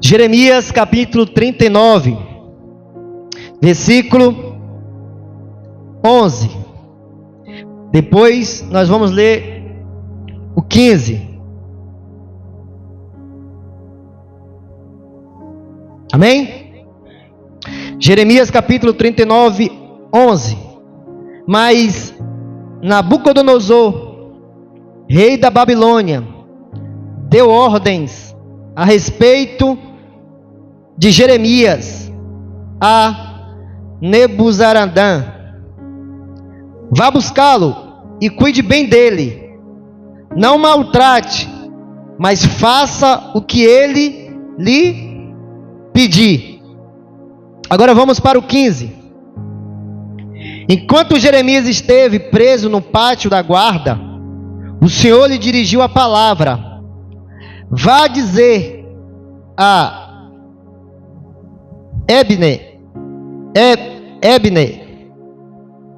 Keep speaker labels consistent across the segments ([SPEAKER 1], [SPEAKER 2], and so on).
[SPEAKER 1] Jeremias capítulo 39, versículo 11. Depois nós vamos ler o 15. Amém? Jeremias capítulo 39, 11. Mas Nabucodonosor, rei da Babilônia, deu ordens a respeito de Jeremias a Nebuzaradã: vá buscá-lo e cuide bem dele, não maltrate, mas faça o que ele lhe pedir. Agora vamos para o 15. Enquanto Jeremias esteve preso no pátio da guarda, o Senhor lhe dirigiu a palavra: vá dizer a Ebne,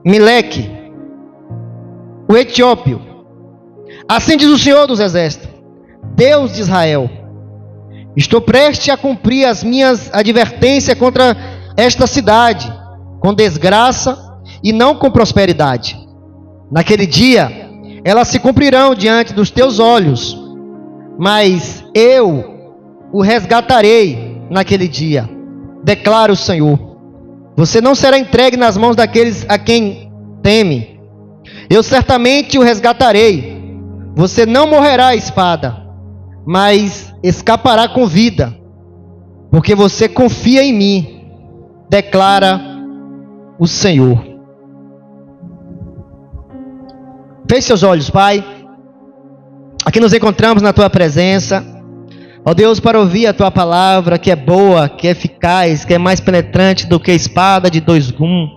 [SPEAKER 1] Meleque, o etíope: assim diz o Senhor dos Exércitos, Deus de Israel: estou prestes a cumprir as minhas advertências contra esta cidade, com desgraça e não com prosperidade. Naquele dia, elas se cumprirão diante dos teus olhos, mas eu o resgatarei naquele dia, declara o Senhor. Você não será entregue nas mãos daqueles a quem teme. Eu certamente o resgatarei. Você não morrerá à espada, mas escapará com vida, porque você confia em mim, declara o Senhor. Feche seus olhos, Pai. Aqui nos encontramos na Tua presença, ó Deus, para ouvir a Tua palavra, que é boa, que é eficaz, que é mais penetrante do que a espada de dois gumes.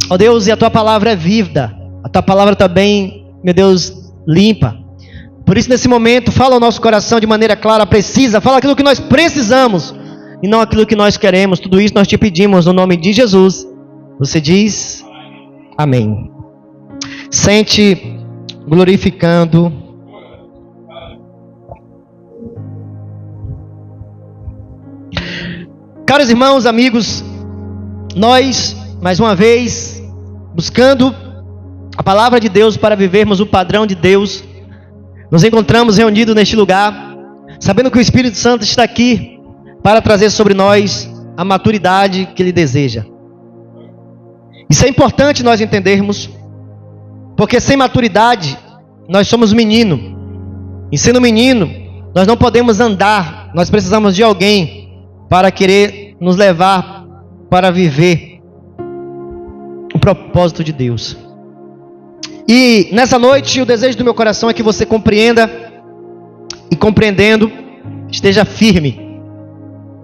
[SPEAKER 1] Ó Deus, e a Tua palavra é viva, a Tua palavra também, meu Deus, limpa. Por isso, nesse momento, fala ao nosso coração de maneira clara, precisa, fala aquilo que nós precisamos e não aquilo que nós queremos. Tudo isso nós te pedimos no nome de Jesus. Você diz amém. Sente glorificando. Caros irmãos, amigos, nós, mais uma vez, buscando a palavra de Deus para vivermos o padrão de Deus, nos encontramos reunidos neste lugar, sabendo que o Espírito Santo está aqui para trazer sobre nós a maturidade que Ele deseja. Isso é importante nós entendermos, porque sem maturidade nós somos menino, e sendo menino nós não podemos andar, nós precisamos de alguém para querer nos levar para viver o propósito de Deus. E nessa noite o desejo do meu coração é que você compreenda, e compreendendo, esteja firme,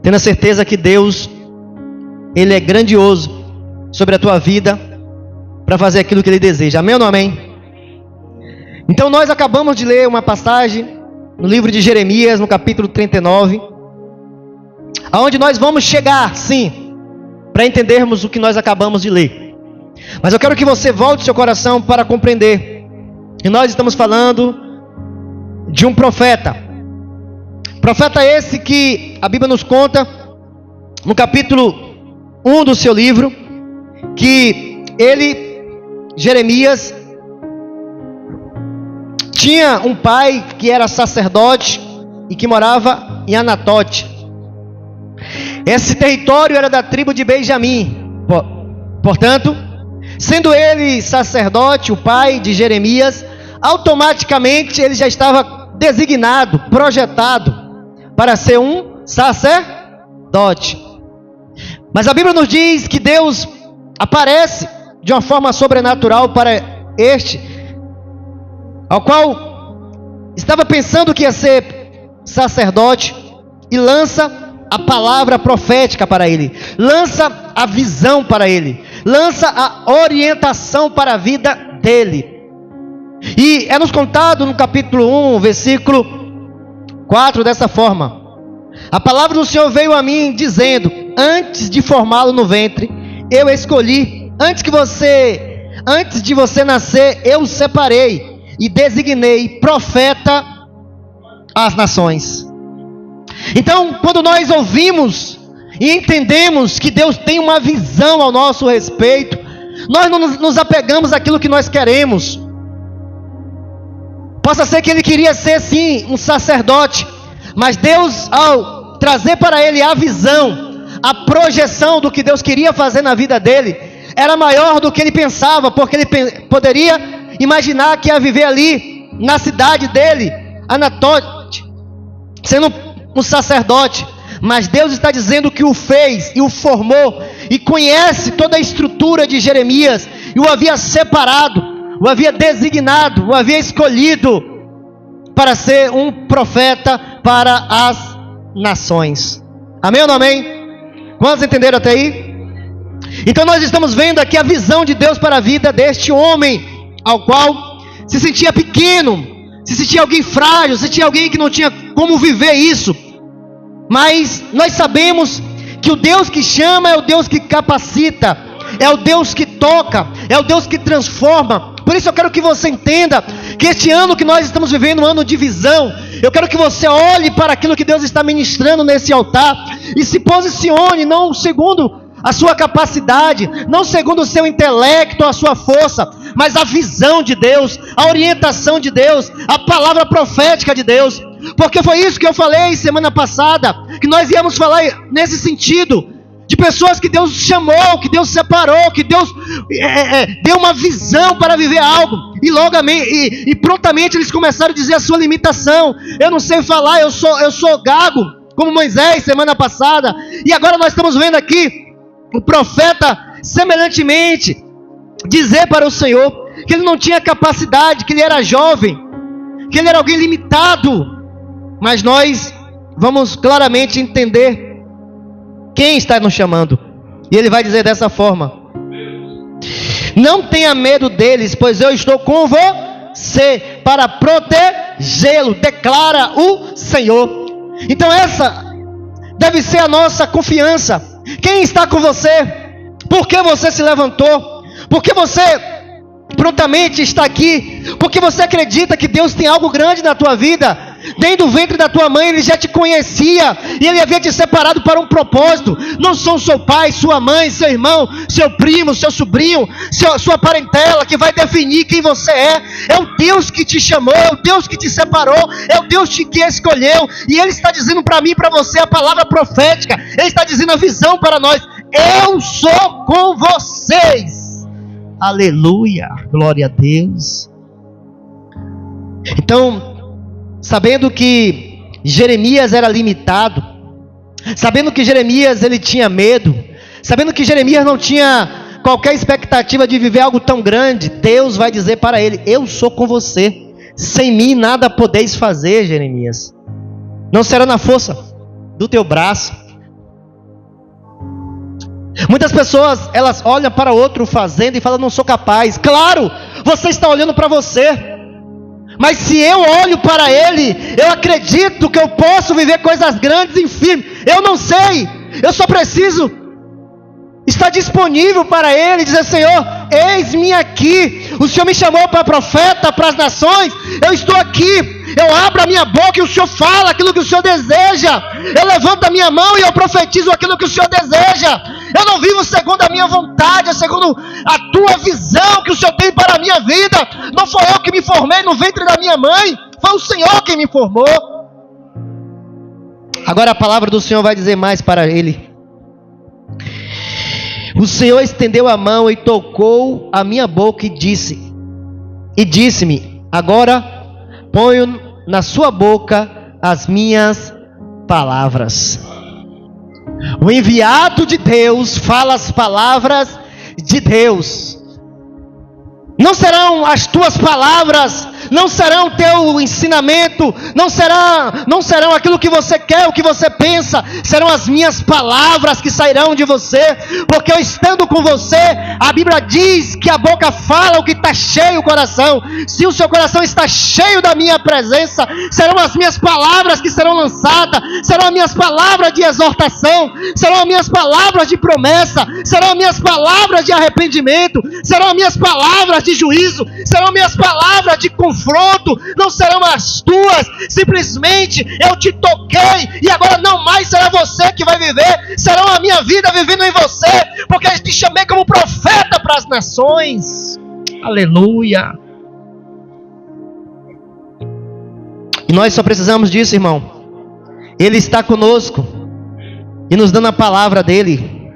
[SPEAKER 1] tendo a certeza que Deus, Ele é grandioso sobre a tua vida, para fazer aquilo que Ele deseja. Amém ou não amém? Então nós acabamos de ler uma passagem no livro de Jeremias, no capítulo 39, aonde nós vamos chegar, sim, para entendermos o que nós acabamos de ler. Mas eu quero que você volte seu coração para compreender. E nós estamos falando de um profeta. Profeta esse que a Bíblia nos conta, no capítulo 1 do seu livro, que ele, Jeremias, tinha um pai que era sacerdote e que morava em Anatote. Esse território era da tribo de Benjamim. Portanto, sendo ele sacerdote, o pai de Jeremias, automaticamente ele já estava designado, projetado para ser um sacerdote. Mas a Bíblia nos diz que Deus aparece de uma forma sobrenatural para este, ao qual estava pensando que ia ser sacerdote, e lança a palavra profética para ele, lança a visão para ele, lança a orientação para a vida dele. E é nos contado no capítulo 1, versículo 4, dessa forma: a palavra do Senhor veio a mim dizendo: antes de formá-lo no ventre, eu escolhi, antes de você nascer, eu o separei e designei profeta as nações. Então, quando nós ouvimos e entendemos que Deus tem uma visão ao nosso respeito, nós não nos apegamos àquilo que nós queremos. Possa ser que ele queria ser sim um sacerdote, mas Deus, ao trazer para ele a visão, a projeção do que Deus queria fazer na vida dele, era maior do que ele pensava, porque ele poderia imaginar que ia viver ali na cidade dele, Anatote, sendo um sacerdote. Mas Deus está dizendo que o fez e o formou, e conhece toda a estrutura de Jeremias, e o havia separado, o havia designado, o havia escolhido para ser um profeta para as nações. Amém ou não amém? Quantos entenderam até aí? Então nós estamos vendo aqui a visão de Deus para a vida deste homem, ao qual se sentia pequeno, se sentia alguém frágil, se sentia alguém que não tinha como viver isso. Mas nós sabemos que o Deus que chama é o Deus que capacita, é o Deus que toca, é o Deus que transforma. Por isso eu quero que você entenda que este ano que nós estamos vivendo, um ano de visão, eu quero que você olhe para aquilo que Deus está ministrando nesse altar e se posicione, não segundo a sua capacidade, não segundo o seu intelecto, a sua força, mas a visão de Deus, a orientação de Deus, a palavra profética de Deus. Porque foi isso que eu falei semana passada, que nós íamos falar nesse sentido, de pessoas que Deus chamou, que Deus separou, que Deus deu uma visão para viver algo, e prontamente eles começaram a dizer a sua limitação. Eu não sei falar, eu sou gago, como Moisés semana passada, e agora nós estamos vendo aqui o profeta semelhantemente dizer para o Senhor que ele não tinha capacidade, que ele era jovem, que ele era alguém limitado. Mas nós vamos claramente entender quem está nos chamando. E ele vai dizer dessa forma: não tenha medo deles, pois eu estou com você para protegê-lo, declara o Senhor. Então essa deve ser a nossa confiança. Quem está com você? Por que você se levantou? Por que você prontamente está aqui? Porque você acredita que Deus tem algo grande na tua vida. Dentro do ventre da tua mãe Ele já te conhecia, e Ele havia te separado para um propósito. Não são seu pai, sua mãe, seu irmão, seu primo, seu sobrinho, sua parentela que vai definir quem você é. É o Deus que te chamou, é o Deus que te separou, é o Deus que escolheu. E Ele está dizendo para mim e para você a palavra profética. Ele está dizendo a visão para nós: eu sou com vocês. Aleluia, glória a Deus. Então, sabendo que Jeremias era limitado, sabendo que Jeremias ele tinha medo, sabendo que Jeremias não tinha qualquer expectativa de viver algo tão grande, Deus vai dizer para ele: eu sou com você, sem mim nada podeis fazer, Jeremias, não será na força do teu braço. Muitas pessoas, elas olham para outro fazendo e falam: não sou capaz. Claro, você está olhando para você, mas se eu olho para Ele, eu acredito que eu posso viver coisas grandes e firmes. Eu não sei, eu só preciso estar disponível para Ele, dizer: Senhor, eis-me aqui. O Senhor me chamou para profeta, para as nações, eu estou aqui. Eu abro a minha boca e o Senhor fala aquilo que o Senhor deseja. Eu levanto a minha mão e eu profetizo aquilo que o Senhor deseja. Eu não vivo segundo a minha vontade, é segundo a tua visão que o Senhor tem para a minha vida. Não foi eu que me formei no ventre da minha mãe, foi o Senhor quem me formou. Agora a palavra do Senhor vai dizer mais para ele. O Senhor estendeu a mão e tocou a minha boca e disse-me: agora ponho na sua boca as minhas palavras. O enviado de Deus fala as palavras de Deus. Não serão as tuas palavras, não serão o teu ensinamento, não serão aquilo que você quer, o que você pensa, serão as minhas palavras que sairão de você, porque eu estando com você, a Bíblia diz que a boca fala o que está cheio o coração. Se o seu coração está cheio da minha presença, serão as minhas palavras que serão lançadas, serão as minhas palavras de exortação, serão as minhas palavras de promessa, serão as minhas palavras de arrependimento, serão as minhas palavras de juízo, serão minhas palavras de conforto, confronto não serão as tuas. Simplesmente eu te toquei e agora não mais será você que vai viver, será a minha vida vivendo em você, porque eu te chamei como profeta para as nações. Aleluia. E nós só precisamos disso, irmão. Ele está conosco e nos dando a palavra dele,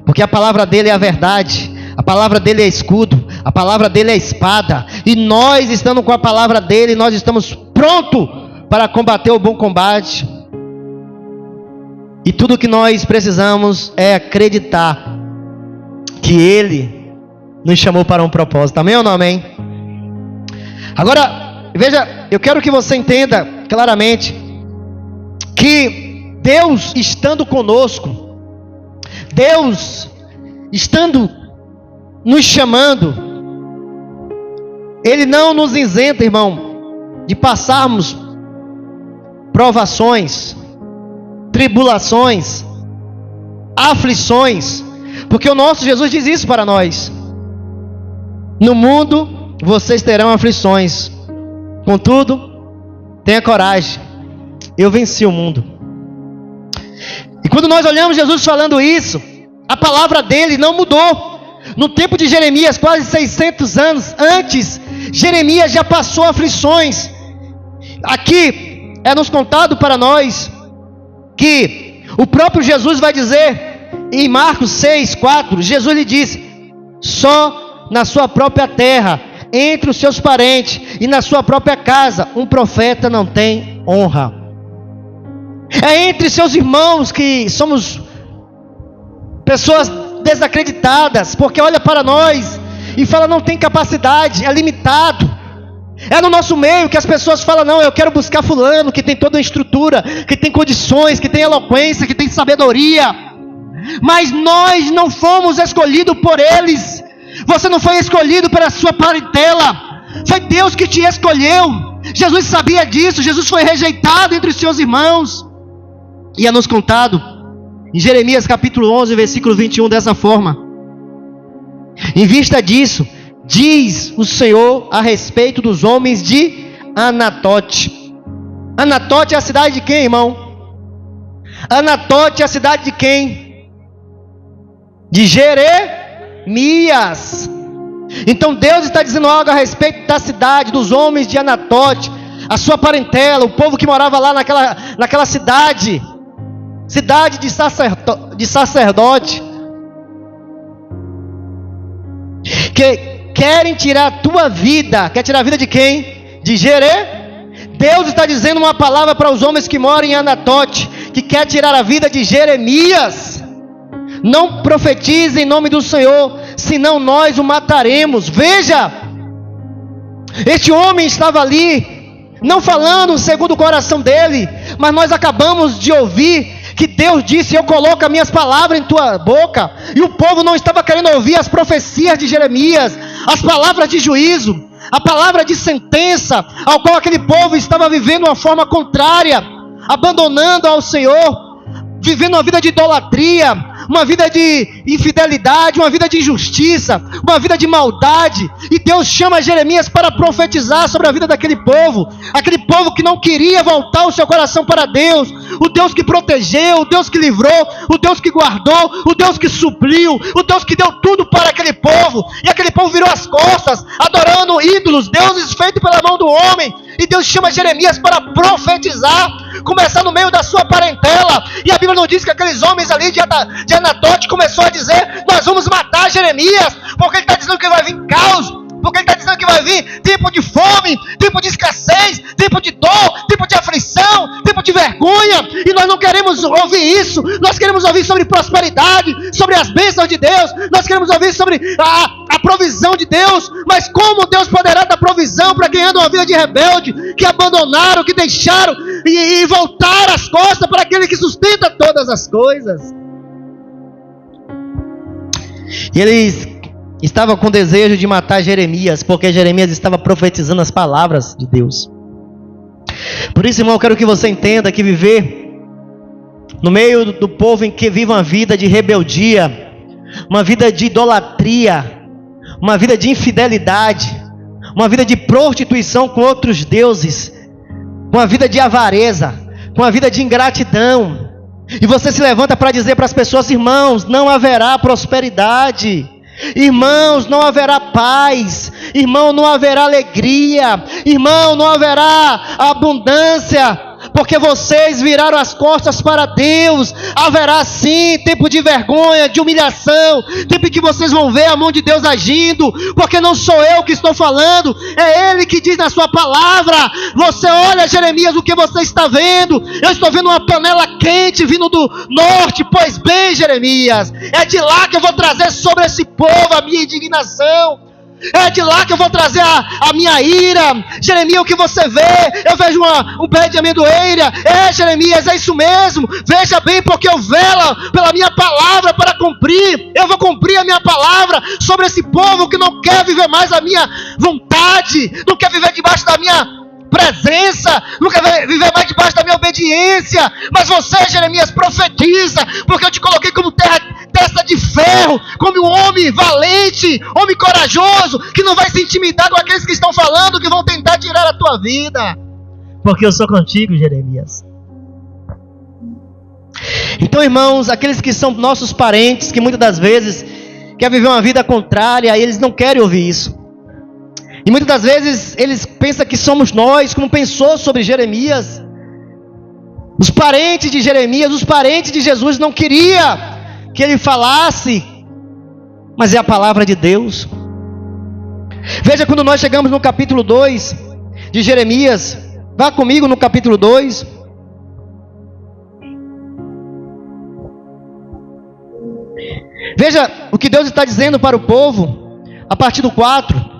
[SPEAKER 1] porque a palavra dele é a verdade, a palavra dele é escudo, a palavra dele é espada, e nós estando com a palavra dele, nós estamos prontos para combater o bom combate. E tudo que nós precisamos é acreditar que ele nos chamou para um propósito. Amém ou não amém? Agora, veja, eu quero que você entenda claramente que Deus estando conosco, Deus estando nos chamando, Ele não nos isenta, irmão, de passarmos provações, tribulações, aflições, porque o nosso Jesus diz isso para nós: no mundo vocês terão aflições, contudo, tenha coragem, eu venci o mundo. E quando nós olhamos Jesus falando isso, a palavra dele não mudou. No tempo de Jeremias, quase 600 anos antes, Jeremias já passou aflições. Aqui é nos contado para nós que o próprio Jesus vai dizer em Marcos 6:4, Jesus lhe disse: só na sua própria terra, entre os seus parentes e na sua própria casa, um profeta não tem honra. É entre seus irmãos que somos pessoas desacreditadas, porque olha para nós e fala: não tem capacidade, é limitado. É no nosso meio que as pessoas falam: não, eu quero buscar fulano que tem toda a estrutura, que tem condições, que tem eloquência, que tem sabedoria. Mas nós não fomos escolhidos por eles. Você não foi escolhido pela sua parentela, foi Deus que te escolheu. Jesus sabia disso. Jesus foi rejeitado entre os seus irmãos. E é nos contado em Jeremias capítulo 11, versículo 21, dessa forma: em vista disso, diz o Senhor a respeito dos homens de Anatote. Anatote é a cidade de quem, irmão? Anatote é a cidade de quem? De Jeremias. Então Deus está dizendo algo a respeito da cidade, dos homens de Anatote, a sua parentela, o povo que morava lá naquela cidade de sacerdote, que querem tirar a tua vida. Quer tirar a vida de quem? De Deus está dizendo uma palavra para os homens que moram em Anatote, que quer tirar a vida de Jeremias. Não profetize em nome do Senhor, senão nós o mataremos. Veja, este homem estava ali, não falando segundo o coração dele, mas nós acabamos de ouvir que Deus disse: eu coloco as minhas palavras em tua boca. E o povo não estava querendo ouvir as profecias de Jeremias, as palavras de juízo, a palavra de sentença, ao qual aquele povo estava vivendo uma forma contrária, abandonando ao Senhor, vivendo uma vida de idolatria, uma vida de infidelidade, uma vida de injustiça, uma vida de maldade. E Deus chama Jeremias para profetizar sobre a vida daquele povo, aquele povo que não queria voltar o seu coração para Deus, o Deus que protegeu, o Deus que livrou, o Deus que guardou, o Deus que supriu, o Deus que deu tudo para aquele povo. E aquele povo virou as costas, adorando ídolos, deuses feitos pela mão do homem. E Deus chama Jeremias para profetizar, começar no meio da sua parentela. E a Bíblia não diz que aqueles homens ali de Anatote começou a dizer: nós vamos matar Jeremias, porque ele está dizendo que vai vir caos, porque ele está dizendo que vai vir tempo de fome, tempo de escassez, tempo de dor, tempo de aflição, tempo de vergonha. E nós não queremos ouvir isso. Nós queremos ouvir sobre prosperidade, sobre as bênçãos de Deus. Nós queremos ouvir sobre a provisão de Deus. Mas como Deus poderá dar provisão para quem anda uma vida de rebelde, que abandonaram, que deixaram e voltaram as costas para aquele que sustenta todas as coisas? E eles estavam com desejo de matar Jeremias, porque Jeremias estava profetizando as palavras de Deus. Por isso, irmão, eu quero que você entenda que viver no meio do povo em que vive uma vida de rebeldia, uma vida de idolatria, uma vida de infidelidade, uma vida de prostituição com outros deuses, uma vida de avareza, com uma vida de ingratidão. E você se levanta para dizer para as pessoas: irmãos, não haverá prosperidade. Irmãos, não haverá paz. Irmão, não haverá alegria. Irmão, não haverá abundância, porque vocês viraram as costas para Deus. Haverá sim tempo de vergonha, de humilhação, tempo em que vocês vão ver a mão de Deus agindo, porque não sou eu que estou falando, é Ele que diz na sua palavra. Você olha, Jeremias, o que você está vendo? Eu estou vendo uma panela quente vindo do norte. Pois bem, Jeremias, é de lá que eu vou trazer sobre esse povo a minha indignação. É de lá que eu vou trazer a minha ira. Jeremias, o que você vê? Eu vejo um pé de amendoeira. Jeremias, é isso mesmo. Veja bem, porque eu velo pela minha palavra para cumprir. Eu vou cumprir a minha palavra sobre esse povo que não quer viver mais a minha vontade, não quer viver debaixo da minha presença, não quer viver mais debaixo da minha obediência. Mas você, Jeremias, profetiza, porque eu te coloquei como testa de ferro, como um homem valente, homem corajoso, que não vai se intimidar com aqueles que estão falando, que vão tentar tirar a tua vida, porque eu sou contigo, Jeremias. Então, irmãos, aqueles que são nossos parentes, que muitas das vezes querem viver uma vida contrária, eles não querem ouvir isso. E muitas das vezes eles pensam que somos nós, como pensou sobre Jeremias. Os parentes de Jeremias, os parentes de Jesus não queriam que ele falasse, mas é a palavra de Deus. Veja, quando nós chegamos no capítulo 2 de Jeremias, vá comigo no capítulo 2. Veja o que Deus está dizendo para o povo, a partir do 4.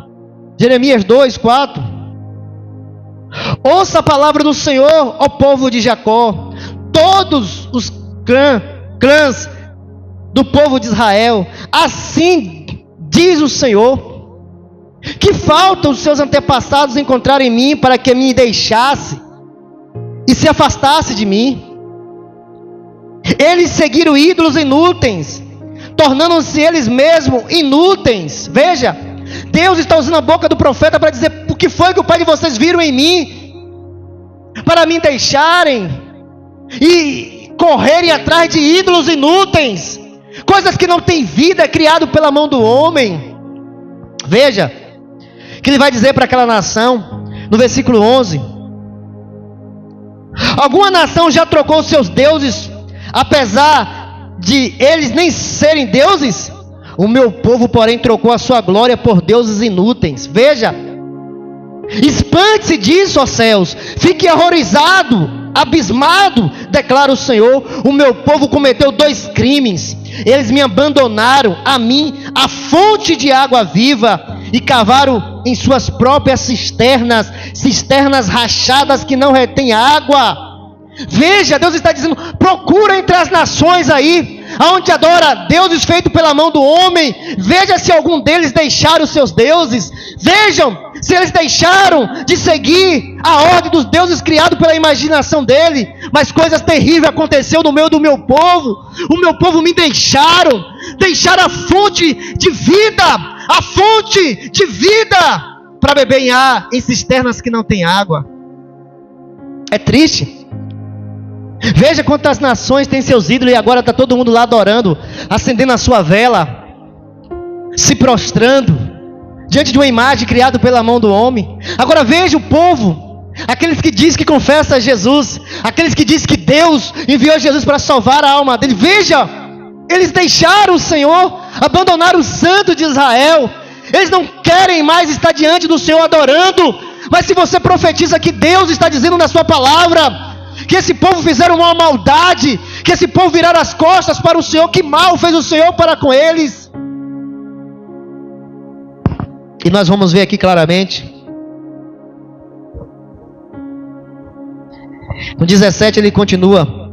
[SPEAKER 1] Jeremias 2, 4. Ouça a palavra do Senhor, ó povo de Jacó, todos os clãs do povo de Israel. Assim diz o Senhor: que falta os seus antepassados encontrar em mim, para que me deixasse e se afastasse de mim. Eles seguiram ídolos inúteis, tornando-se eles mesmos inúteis. Veja, Deus está usando a boca do profeta para dizer: o que foi que o pai de vocês viram em mim, para me deixarem e correrem atrás de ídolos inúteis, coisas que não têm vida, criado pela mão do homem. Veja que ele vai dizer para aquela nação, no versículo 11: alguma nação já trocou seus deuses, apesar de eles nem serem deuses? O meu povo, porém, trocou a sua glória por deuses inúteis. Veja, espante-se disso, ó céus, fique horrorizado, abismado, declara o Senhor. O meu povo cometeu 2 crimes. Eles me abandonaram, a mim, a fonte de água viva, e cavaram em suas próprias cisternas rachadas que não retêm água. Veja, Deus está dizendo: procura entre as nações aí, aonde adora deuses feitos pela mão do homem. Veja se algum deles deixaram os seus deuses. Vejam se eles deixaram de seguir a ordem dos deuses criados pela imaginação dele. Mas coisas terríveis aconteceram no meio do meu povo. O meu povo me deixaram a fonte de vida, para beber em cisternas que não tem água. É triste. Veja quantas nações têm seus ídolos e agora está todo mundo lá adorando, acendendo a sua vela, se prostrando diante de uma imagem criada pela mão do homem. Agora veja o povo, aqueles que dizem que confessam a Jesus, aqueles que dizem que Deus enviou Jesus para salvar a alma dele. Veja, eles deixaram o Senhor, abandonaram o Santo de Israel. Eles não querem mais estar diante do Senhor adorando. Mas se você profetiza que Deus está dizendo na sua palavra que esse povo fizeram uma maldade, que esse povo viraram as costas para o Senhor, que mal fez o Senhor para com eles. E nós vamos ver aqui claramente, no 17 ele continua: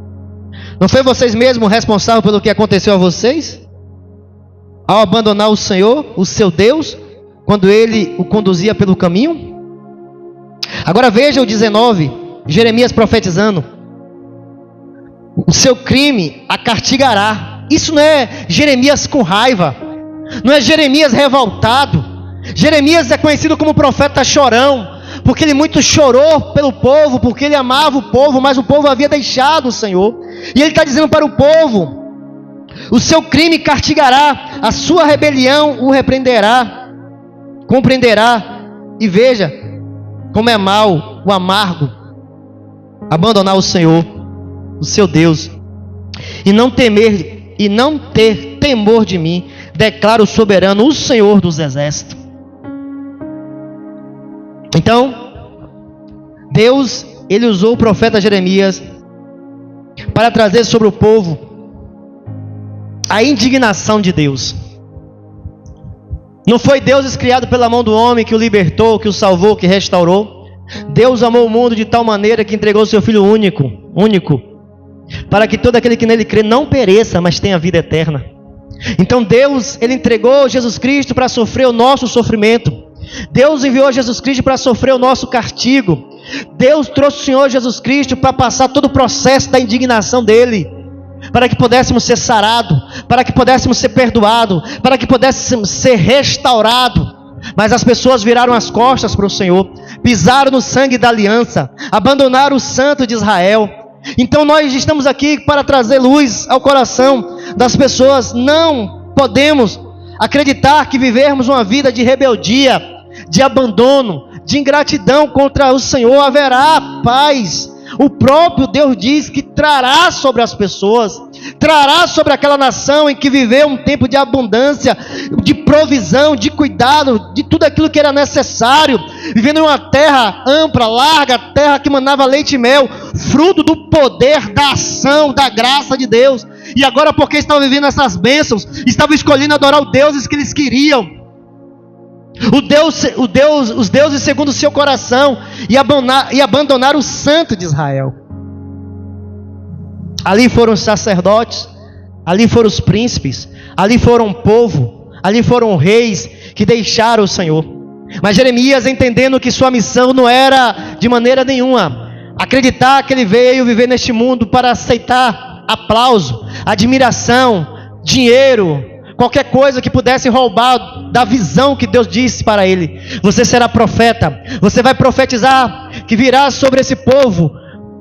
[SPEAKER 1] não foi vocês mesmos responsáveis pelo que aconteceu a vocês, ao abandonar o Senhor, o seu Deus, quando ele o conduzia pelo caminho? Agora veja o 19, Jeremias profetizando: o seu crime a castigará. Isso não é Jeremias com raiva, não é Jeremias revoltado. Jeremias é conhecido como profeta chorão, porque ele muito chorou pelo povo, porque ele amava o povo, mas o povo havia deixado o Senhor. E ele está dizendo para o povo: o seu crime castigará, a sua rebelião o repreenderá, compreenderá. E veja como é mal, o amargo, abandonar o Senhor, o seu Deus, e não ter temor de mim, declara o soberano, o Senhor dos exércitos. Então, Deus, ele usou o profeta Jeremias para trazer sobre o povo a indignação de Deus. Não foi Deus criado pela mão do homem que o libertou, que o salvou, que restaurou. Deus amou o mundo de tal maneira que entregou o seu Filho único, para que todo aquele que nele crê não pereça, mas tenha vida eterna. Então Deus, ele entregou Jesus Cristo para sofrer o nosso sofrimento. Deus enviou Jesus Cristo para sofrer o nosso castigo. Deus trouxe o Senhor Jesus Cristo para passar todo o processo da indignação dele, para que pudéssemos ser sarados, para que pudéssemos ser perdoados, para que pudéssemos ser restaurados. Mas as pessoas viraram as costas para o Senhor, pisaram no sangue da aliança, abandonaram o Santo de Israel. Então nós estamos aqui para trazer luz ao coração das pessoas. Não podemos acreditar que vivermos uma vida de rebeldia, de abandono, de ingratidão contra o Senhor. Haverá paz. O próprio Deus diz que trará sobre as pessoas, trará sobre aquela nação em que viveu um tempo de abundância, de provisão, de cuidado, de tudo aquilo que era necessário, vivendo em uma terra ampla, larga, terra que manava leite e mel, fruto do poder, da ação, da graça de Deus. E agora, porque estavam vivendo essas bênçãos, estavam escolhendo adorar os deuses que eles queriam, os deuses segundo o seu coração, e abandonar o Santo de Israel. Ali foram os sacerdotes, ali foram os príncipes, ali foram o povo, ali foram reis que deixaram o Senhor. Mas Jeremias, entendendo que sua missão não era de maneira nenhuma acreditar que ele veio viver neste mundo para aceitar aplauso, admiração, dinheiro, qualquer coisa que pudesse roubar da visão que Deus disse para ele. Você será profeta, você vai profetizar que virá sobre esse povo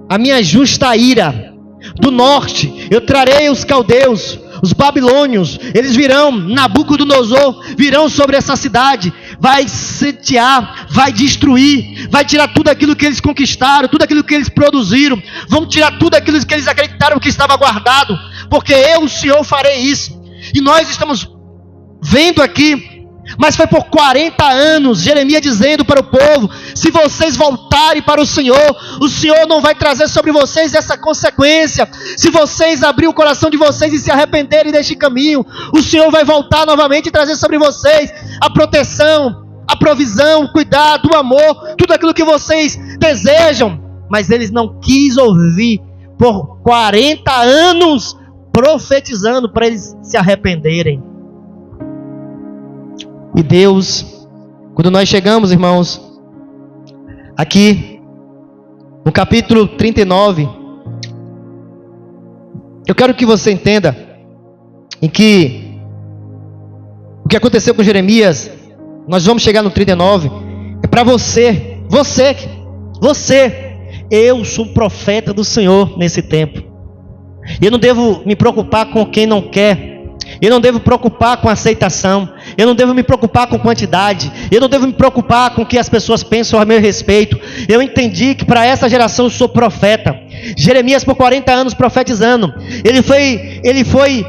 [SPEAKER 1] a minha justa ira. Do norte eu trarei os caldeus, os babilônios, eles virão, Nabucodonosor, virão sobre essa cidade, vai sitiar, vai destruir, vai tirar tudo aquilo que eles conquistaram, tudo aquilo que eles produziram, vão tirar tudo aquilo que eles acreditaram que estava guardado, porque eu, o Senhor, farei isso. E nós estamos vendo aqui, mas foi por 40 anos, Jeremias dizendo para o povo: se vocês voltarem para o Senhor não vai trazer sobre vocês essa consequência. Se vocês abrirem o coração de vocês e se arrependerem deste caminho, o Senhor vai voltar novamente e trazer sobre vocês a proteção, a provisão, o cuidado, o amor, tudo aquilo que vocês desejam. Mas eles não quis ouvir por 40 anos, profetizando para eles se arrependerem. E Deus, quando nós chegamos, irmãos, aqui no capítulo 39, eu quero que você entenda em que o que aconteceu com Jeremias, nós vamos chegar no 39, é para você, eu sou profeta do Senhor nesse tempo. Eu não devo me preocupar com quem não quer. Eu não devo me preocupar com aceitação. Eu não devo me preocupar com quantidade. Eu não devo me preocupar com o que as pessoas pensam a meu respeito. Eu entendi que para essa geração eu sou profeta. Jeremias, por 40 anos profetizando, ele foi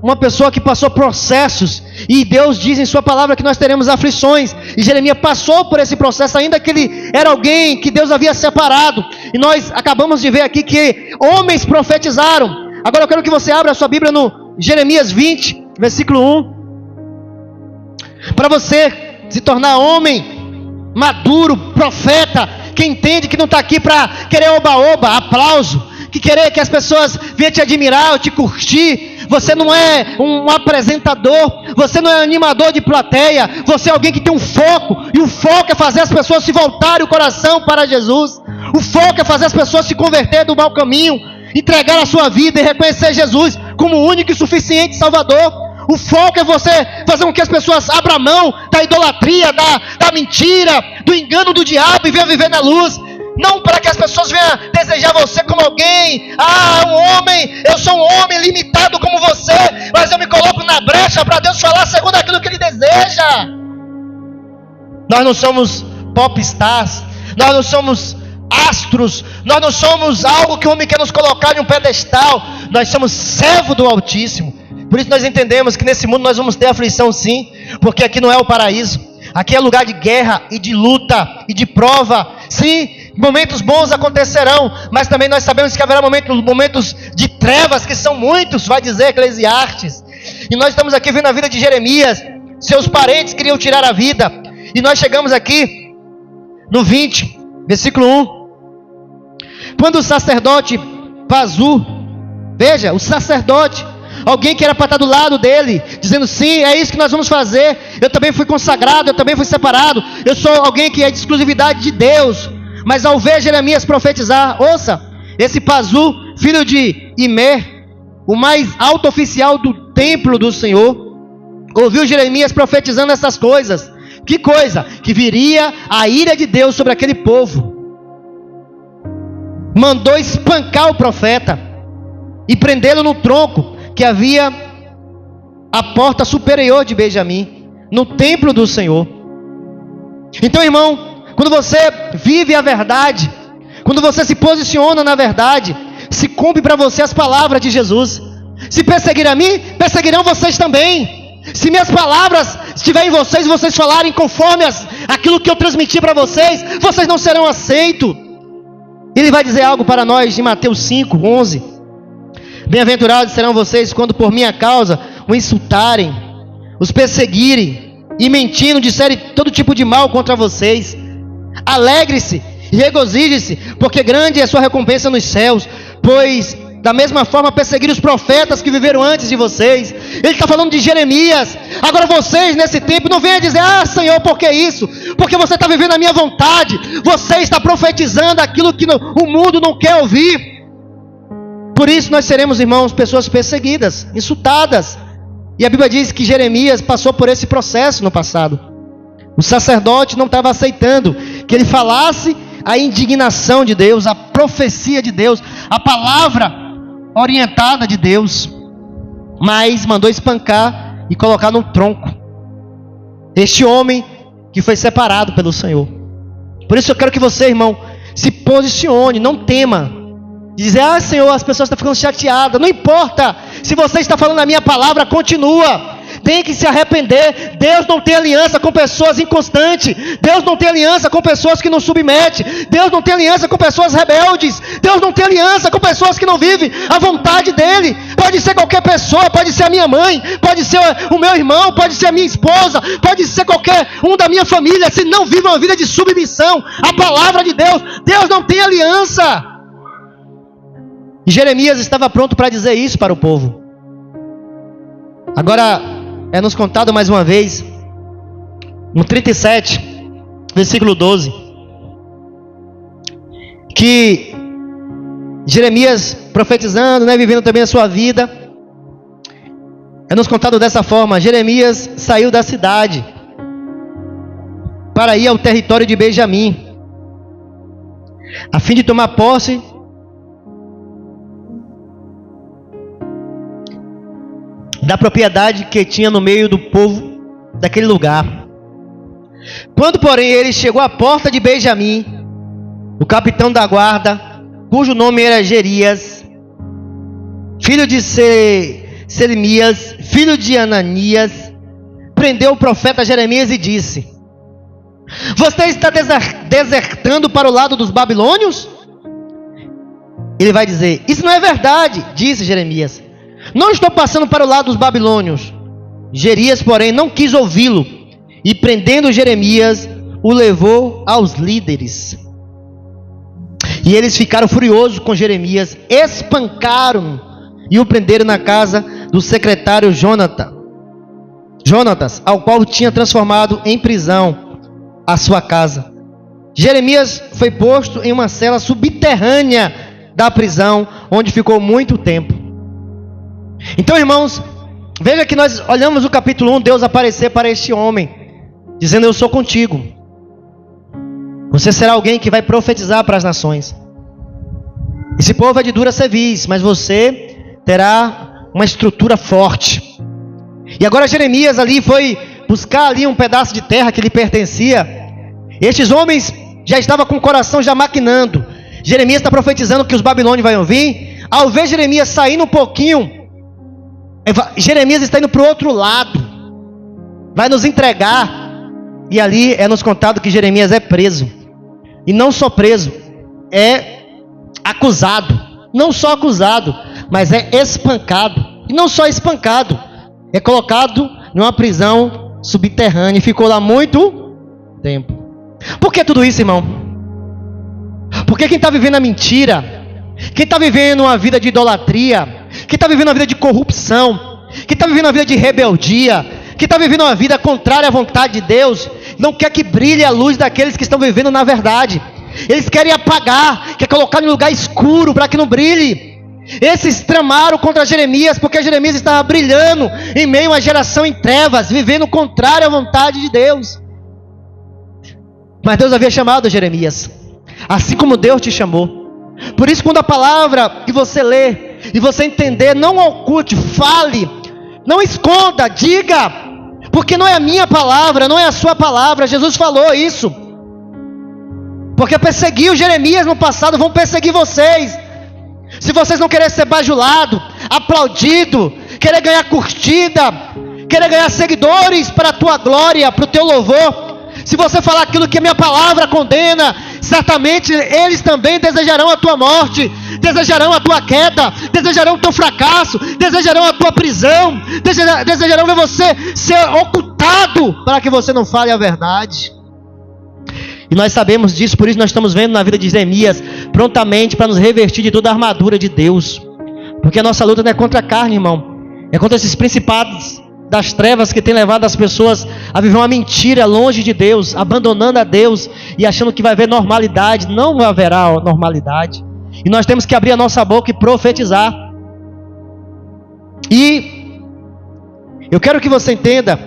[SPEAKER 1] uma pessoa que passou processos, e Deus diz em sua palavra que nós teremos aflições, e Jeremias passou por esse processo, ainda que ele era alguém que Deus havia separado. E nós acabamos de ver aqui que homens profetizaram. Agora eu quero que você abra a sua Bíblia no Jeremias 20, versículo 1, para você se tornar homem maduro, profeta, que entende que não está aqui para querer oba-oba, aplauso, que querer que as pessoas venham te admirar ou te curtir. Você não é um apresentador, você não é animador de plateia, você é alguém que tem um foco, e o foco é fazer as pessoas se voltarem o coração para Jesus. O foco é fazer as pessoas se converter do mau caminho, entregar a sua vida e reconhecer Jesus como o único e suficiente Salvador. O foco é você fazer com que as pessoas abram mão da idolatria, da mentira, do engano do diabo e venham viver na luz. Não para que as pessoas venham desejar você como alguém. Um homem, eu sou um homem limitado como você, mas eu me coloco na brecha para Deus falar segundo aquilo que Ele deseja. Nós não somos popstars, nós não somos astros, nós não somos algo que o homem quer nos colocar em um pedestal. Nós somos servo do Altíssimo. Por isso nós entendemos que nesse mundo nós vamos ter aflição sim, porque aqui não é o paraíso. Aqui é lugar de guerra e de luta e de prova. Sim, momentos bons acontecerão, mas também nós sabemos que haverá momentos de trevas, que são muitos, vai dizer Eclesiastes. E nós estamos aqui vendo a vida de Jeremias. Seus parentes queriam tirar a vida, e nós chegamos aqui no 20, versículo 1. Quando o sacerdote Pazu, veja, o sacerdote, alguém que era para estar do lado dele, dizendo sim, é isso que nós vamos fazer. Eu também fui consagrado, eu também fui separado, eu sou alguém que é de exclusividade de Deus. Mas ao ver Jeremias profetizar, ouça, esse Pazu, filho de Imer, o mais alto oficial do templo do Senhor, ouviu Jeremias profetizando essas coisas. Que coisa? Que viria a ira de Deus sobre aquele povo. Mandou espancar o profeta e prendê-lo no tronco que havia à porta superior de Benjamim, no templo do Senhor. Então, irmão, quando você vive a verdade, quando você se posiciona na verdade, se cumpre para você as palavras de Jesus. Se perseguir a mim, perseguirão vocês também. Se minhas palavras estiverem em vocês e vocês falarem conforme aquilo que eu transmiti para vocês, vocês não serão aceitos. Ele vai dizer algo para nós em Mateus 5, 11. Bem-aventurados serão vocês quando por minha causa o insultarem, os perseguirem e mentindo disserem todo tipo de mal contra vocês. Alegre-se e regozije-se, porque grande é a sua recompensa nos céus, pois da mesma forma perseguiram os profetas que viveram antes de vocês. Ele está falando de Jeremias. Agora vocês nesse tempo não venham dizer: Senhor, por que isso? Porque você está vivendo a minha vontade. Você está profetizando aquilo que o mundo não quer ouvir. Por isso nós seremos, irmãos, pessoas perseguidas, insultadas. E a Bíblia diz que Jeremias passou por esse processo no passado. O sacerdote não estava aceitando que ele falasse a indignação de Deus, a profecia de Deus, a palavra orientada de Deus, mas mandou espancar e colocar no tronco este homem que foi separado pelo Senhor. Por isso eu quero que você, irmão, se posicione, não tema dizer: Senhor, as pessoas estão ficando chateadas. Não importa, se você está falando a minha palavra, continua. Tem que se arrepender. Deus não tem aliança com pessoas inconstantes. Deus não tem aliança com pessoas que não submetem. Deus não tem aliança com pessoas rebeldes. Deus não tem aliança com pessoas que não vivem a vontade dele. Pode ser qualquer pessoa, pode ser a minha mãe, pode ser o meu irmão, pode ser a minha esposa, pode ser qualquer um da minha família. Se não vive uma vida de submissão à palavra de Deus, Deus não tem aliança. E Jeremias estava pronto para dizer isso para o povo. Agora é nos contado mais uma vez, no 37, versículo 12, que Jeremias profetizando, vivendo também a sua vida, é nos contado dessa forma: Jeremias saiu da cidade para ir ao território de Benjamim, a fim de tomar posse da propriedade que tinha no meio do povo daquele lugar. Quando, porém, ele chegou à porta de Benjamim, o capitão da guarda, cujo nome era Jerias, filho de Selemias, filho de Ananias, prendeu o profeta Jeremias e disse: Você está desertando para o lado dos babilônios? Ele vai dizer: Isso não é verdade, disse Jeremias. Não estou passando para o lado dos babilônios. Jerias, porém, não quis ouvi-lo, e prendendo Jeremias, o levou aos líderes. E eles ficaram furiosos com Jeremias, espancaram e o prenderam na casa do secretário Jonatas, ao qual tinha transformado em prisão a sua casa. Jeremias foi posto em uma cela subterrânea da prisão, onde ficou muito tempo. Então, irmãos, Veja que nós olhamos o capítulo 1, Deus aparecer para este homem, dizendo: eu sou contigo. Você será alguém que vai profetizar para as nações. Esse povo é de dura cerviz, mas você terá uma estrutura forte. E agora Jeremias ali foi buscar ali um pedaço de terra que lhe pertencia. Estes homens já estavam com o coração já maquinando. Jeremias está profetizando que os babilônios vão vir. Ao ver Jeremias saindo um pouquinho, Jeremias está indo para o outro lado, vai nos entregar. E ali é nos contado que Jeremias é preso. E não só preso, é acusado. Não só acusado, mas é espancado. E não só espancado, é colocado numa prisão subterrânea e ficou lá muito tempo. Por que tudo isso, irmão? Porque quem está vivendo a mentira, quem está vivendo uma vida de idolatria, quem está vivendo uma vida de corrupção, quem está vivendo uma vida de rebeldia, quem está vivendo uma vida contrária à vontade de Deus, não quer que brilhe a luz daqueles que estão vivendo na verdade. Eles querem apagar, quer colocar em lugar escuro para que não brilhe. Esses tramaram contra Jeremias, porque Jeremias estava brilhando em meio a uma geração em trevas, vivendo contrário à vontade de Deus. Mas Deus havia chamado Jeremias, assim como Deus te chamou. Por isso, quando a palavra que você lê e você entender, não oculte, fale, não esconda, diga, porque não é a minha palavra, não é a sua palavra. Jesus falou isso, porque perseguiu Jeremias no passado, vão perseguir vocês. Se vocês não querem ser bajulado, aplaudido, querer ganhar curtida, querer ganhar seguidores para a tua glória, para o teu louvor, se você falar aquilo que a minha palavra condena, certamente eles também desejarão a tua morte, desejarão a tua queda, desejarão o teu fracasso, desejarão a tua prisão, desejarão ver você ser ocultado para que você não fale a verdade. E nós sabemos disso, por isso nós estamos vendo na vida de Jeremias prontamente para nos revestir de toda a armadura de Deus. Porque a nossa luta não é contra a carne, irmão, é contra esses principados das trevas que tem levado as pessoas a viver uma mentira longe de Deus, abandonando a Deus e achando que vai haver normalidade. Não haverá normalidade. E nós temos que abrir a nossa boca e profetizar. E eu quero que você entenda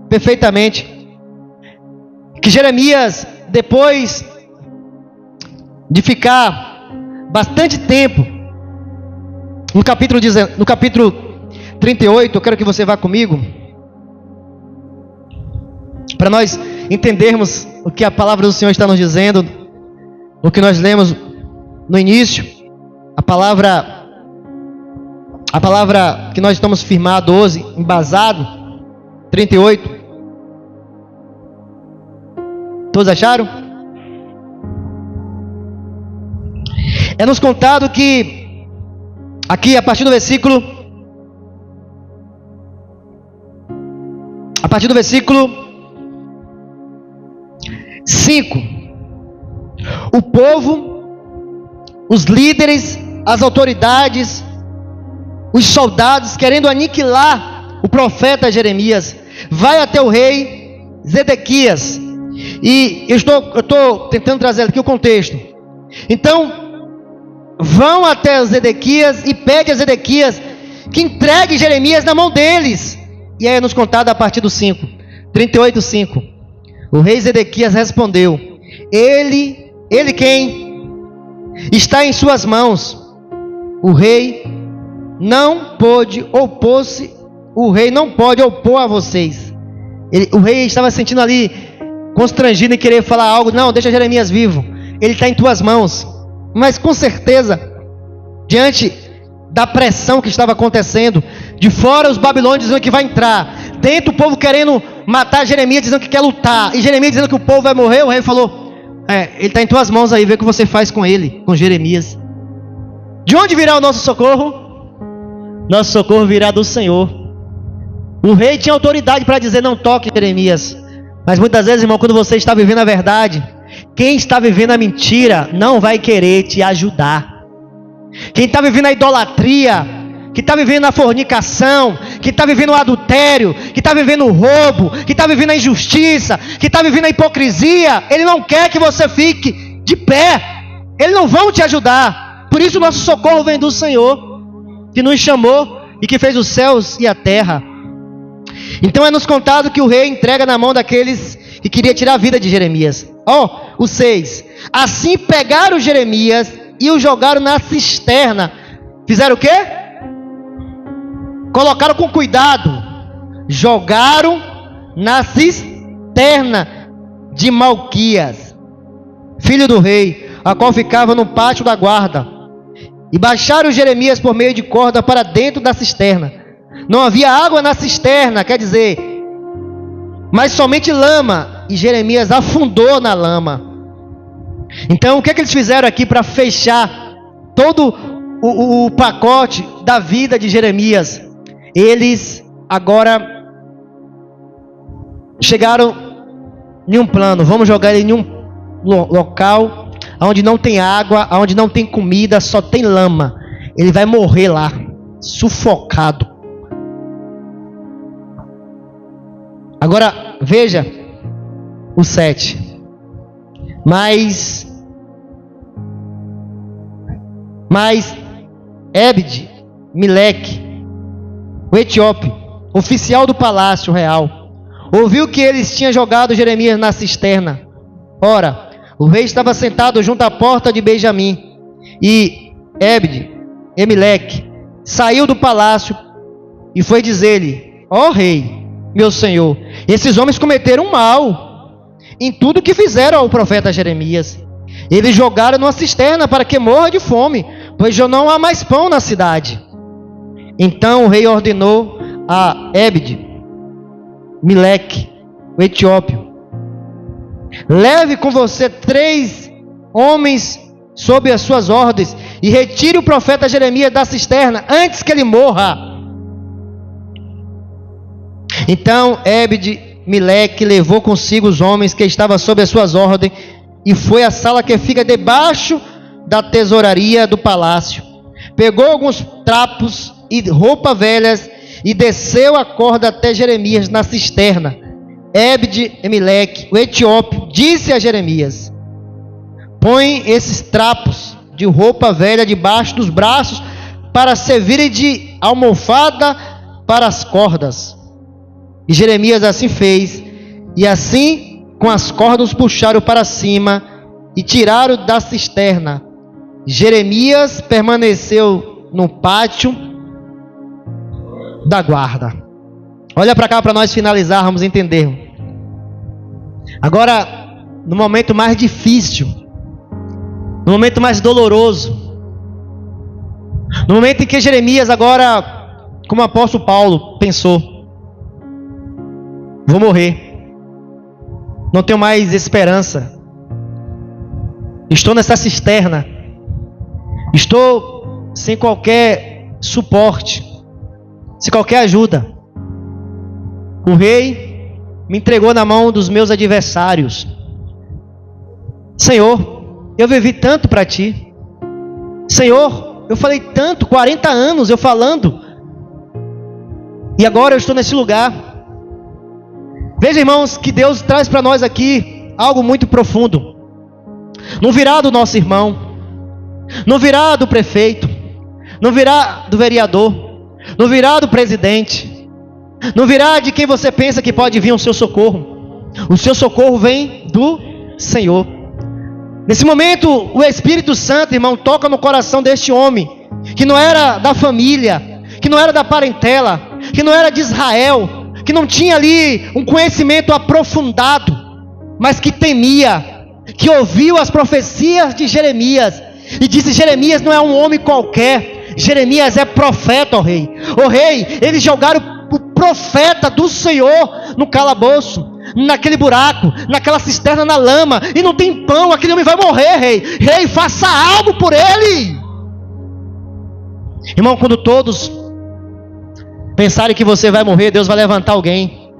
[SPEAKER 1] perfeitamente que Jeremias, depois de ficar bastante tempo no capítulo 38, eu quero que você vá comigo para nós entendermos o que a palavra do Senhor está nos dizendo, o que nós lemos no início, a palavra que nós estamos firmados hoje, embasado, 38. Todos acharam? É nos contado que aqui a partir do versículo 5, o povo, os líderes, as autoridades, os soldados, querendo aniquilar o profeta Jeremias, vai até o rei Zedequias. E eu estou tentando trazer aqui o contexto. Então, vão até Zedequias e pede a Zedequias que entregue Jeremias na mão deles. E aí é nos contado a partir do 5, 38:5. O rei Zedequias respondeu: Ele quem? Está em suas mãos. O rei não pode opor-se. O rei não pode opor a vocês. O rei estava sentindo ali constrangido em querer falar algo. Não, deixa Jeremias vivo, ele está em tuas mãos. Mas com certeza, diante da pressão que estava acontecendo, de fora os babilônios dizendo que vai entrar, dentro o povo querendo matar Jeremias, dizendo que quer lutar, e Jeremias dizendo que o povo vai morrer, o rei falou: ele está em tuas mãos aí, vê o que você faz com ele, com Jeremias. De onde virá o nosso socorro? Nosso socorro virá do Senhor. O rei tinha autoridade para dizer: não toque Jeremias. Mas muitas vezes, irmão, quando você está vivendo a verdade, quem está vivendo a mentira não vai querer te ajudar. Quem está vivendo a idolatria, que está vivendo a fornicação, que está vivendo o adultério, que está vivendo o roubo, que está vivendo a injustiça, que está vivendo a hipocrisia, ele não quer que você fique de pé. Eles não vão te ajudar. Por isso o nosso socorro vem do Senhor, que nos chamou e que fez os céus e a terra. Então é nos contado que o rei entrega na mão daqueles que queria tirar a vida de Jeremias. O 6. Assim pegaram Jeremias e o jogaram na cisterna. Fizeram o quê? Colocaram com cuidado. Jogaram na cisterna de Malquias, filho do rei, a qual ficava no pátio da guarda. E baixaram Jeremias por meio de corda para dentro da cisterna. Não havia água na cisterna, quer dizer, mas somente lama. E Jeremias afundou na lama. Então, o que é que eles fizeram aqui para fechar todo o pacote da vida de Jeremias? Eles agora chegaram em um plano. Vamos jogar ele em um local onde não tem água, onde não tem comida, só tem lama. Ele vai morrer lá, sufocado. Agora, veja o 7. Mas Ebed Meleque, o etíope, oficial do palácio real, ouviu que eles tinham jogado Jeremias na cisterna. Ora, o rei estava sentado junto à porta de Benjamim. E Ebed Meleque saiu do palácio e foi dizer-lhe: ó rei, meu senhor, esses homens cometeram mal em tudo que fizeram ao profeta Jeremias. Eles jogaram numa cisterna para que morra de fome, pois já não há mais pão na cidade. Então o rei ordenou a Ebed Meleque, o etíope: leve com você 3 homens sob as suas ordens e retire o profeta Jeremias da cisterna antes que ele morra. Então Ebed Meleque levou consigo os homens que estavam sob as suas ordens e foi à sala que fica debaixo da tesouraria do palácio. Pegou alguns trapos e roupas velhas e desceu a corda até Jeremias na cisterna. Ebed Meleque, o etíope, disse a Jeremias: põe esses trapos de roupa velha debaixo dos braços para servirem de almofada para as cordas. E Jeremias assim fez, e assim com as cordas puxaram para cima e tiraram da cisterna. Jeremias permaneceu no pátio da guarda. Olha para cá para nós finalizarmos e entendermos. Agora, no momento mais difícil, no momento mais doloroso, no momento em que Jeremias agora, como o apóstolo Paulo, pensou: vou morrer, não tenho mais esperança, estou nessa cisterna, estou sem qualquer suporte, sem qualquer ajuda. O rei me entregou na mão dos meus adversários. Senhor, eu vivi tanto para ti. Senhor, eu falei tanto, 40 anos eu falando, e agora eu estou nesse lugar. Veja, irmãos, que Deus traz para nós aqui algo muito profundo. Não virá do nosso irmão, não virá do prefeito, não virá do vereador, não virá do presidente, não virá de quem você pensa que pode vir o seu socorro. O seu socorro vem do Senhor. Nesse momento, o Espírito Santo, irmão, toca no coração deste homem, que não era da família, que não era da parentela, que não era de Israel, que não tinha ali um conhecimento aprofundado, mas que temia, que ouviu as profecias de Jeremias, e disse: Jeremias não é um homem qualquer, Jeremias é profeta, ó rei. Ó rei, eles jogaram o profeta do Senhor no calabouço, naquele buraco, naquela cisterna na lama, e não tem pão, aquele homem vai morrer, rei. Rei, faça algo por ele. Irmão, quando todos pensarem que você vai morrer, Deus vai levantar alguém.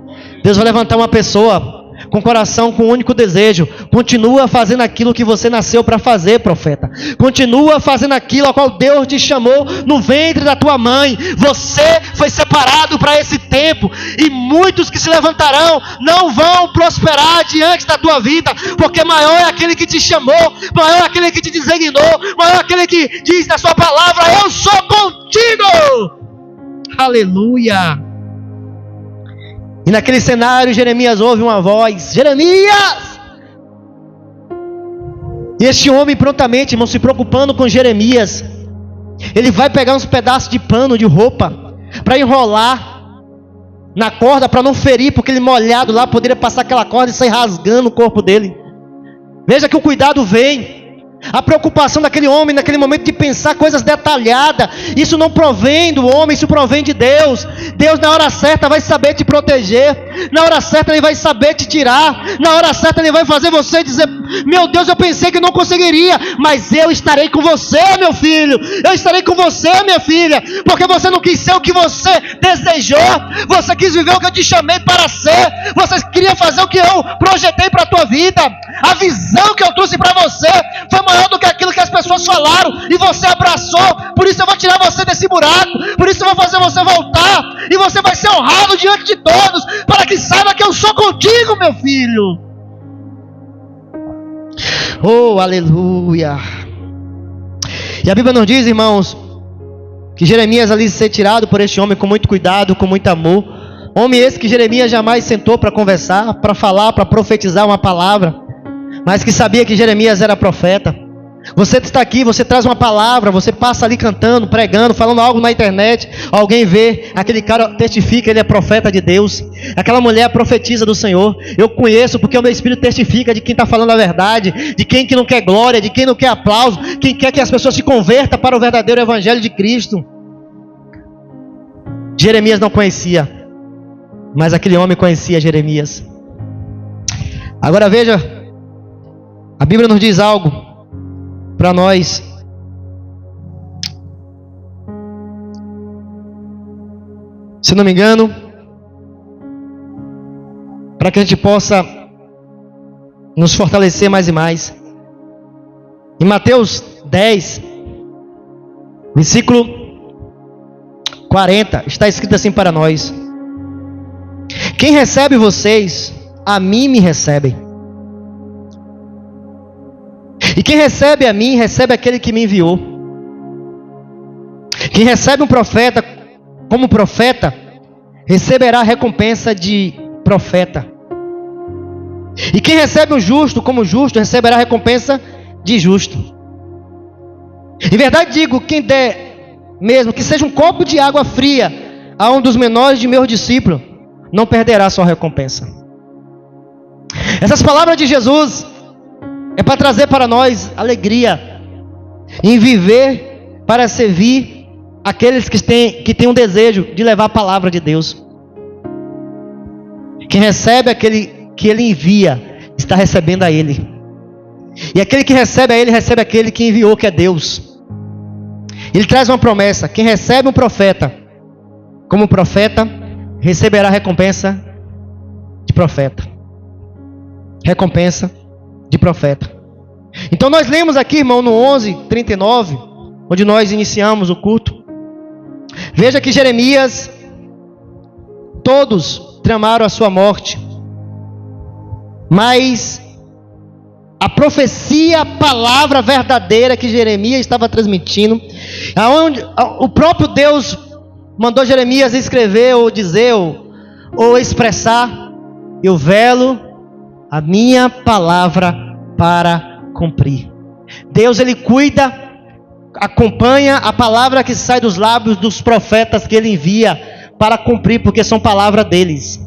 [SPEAKER 1] Deus vai levantar uma pessoa com coração, com um único desejo: continua fazendo aquilo que você nasceu para fazer, profeta. Continua fazendo aquilo a qual Deus te chamou no ventre da tua mãe. Você foi separado para esse tempo, e muitos que se levantarão não vão prosperar diante da tua vida, porque maior é aquele que te chamou, maior é aquele que te designou, maior é aquele que diz na sua palavra: eu sou contigo. Aleluia! E naquele cenário, Jeremias ouve uma voz: Jeremias! E este homem prontamente, irmão, se preocupando com Jeremias, ele vai pegar uns pedaços de pano, de roupa, para enrolar na corda, para não ferir, porque ele molhado lá poderia passar aquela corda e sair rasgando o corpo dele. Veja que o cuidado vem. A preocupação daquele homem naquele momento de pensar coisas detalhadas. Isso não provém do homem, isso provém de Deus. Deus na hora certa vai saber te proteger. Na hora certa Ele vai saber te tirar. Na hora certa Ele vai fazer você dizer: meu Deus, eu pensei que não conseguiria, mas eu estarei com você, meu filho. Eu estarei com você, minha filha. Porque você não quis ser o que você desejou. Você quis viver o que eu te chamei para ser. Você queria fazer o que eu projetei para a tua vida. A visão que eu trouxe para você foi maior do que aquilo que as pessoas falaram e você abraçou. Por isso eu vou tirar você desse buraco. Por isso eu vou fazer você voltar. E você vai ser honrado diante de todos, para que saiba que eu sou contigo, meu filho. Oh, aleluia. E a Bíblia nos diz, irmãos, que Jeremias ali ser tirado por este homem com muito cuidado, com muito amor. Homem esse que Jeremias jamais sentou para conversar, para falar, para profetizar uma palavra, mas que sabia que Jeremias era profeta. Você está aqui, você traz uma palavra, você passa ali cantando, pregando, falando algo na internet, alguém vê, aquele cara testifica, ele é profeta de Deus. Aquela mulher profetiza do Senhor. Eu conheço porque o meu espírito testifica de quem está falando a verdade, de quem que não quer glória, de quem não quer aplauso, quem quer que as pessoas se convertam para o verdadeiro evangelho de Cristo. Jeremias não conhecia, mas aquele homem conhecia Jeremias. Agora veja, a Bíblia nos diz algo para nós. Se não me engano, para que a gente possa nos fortalecer mais e mais. Em Mateus 10, versículo 40, está escrito assim para nós: quem recebe vocês, a mim me recebem. E quem recebe a mim, recebe aquele que me enviou. Quem recebe um profeta como profeta, receberá a recompensa de profeta. E quem recebe um justo como justo, receberá a recompensa de justo. Em verdade digo, quem der mesmo que seja um copo de água fria a um dos menores de meus discípulos, não perderá sua recompensa. Essas palavras de Jesus é para trazer para nós alegria em viver para servir aqueles que têm um desejo de levar a palavra de Deus. Quem recebe aquele que Ele envia, está recebendo a Ele. E aquele que recebe a Ele, recebe aquele que enviou, que é Deus. Ele traz uma promessa: quem recebe um profeta como profeta, receberá recompensa de profeta. Recompensa de profeta. Então nós lemos aqui, irmão, no 11:39, onde nós iniciamos o culto. Veja que Jeremias, todos tramaram a sua morte, mas a profecia, a palavra verdadeira que Jeremias estava transmitindo, aonde o próprio Deus mandou Jeremias escrever ou dizer ou expressar: eu velo a minha palavra para cumprir. Deus, Ele cuida, acompanha a palavra que sai dos lábios dos profetas que Ele envia para cumprir, porque são palavras deles.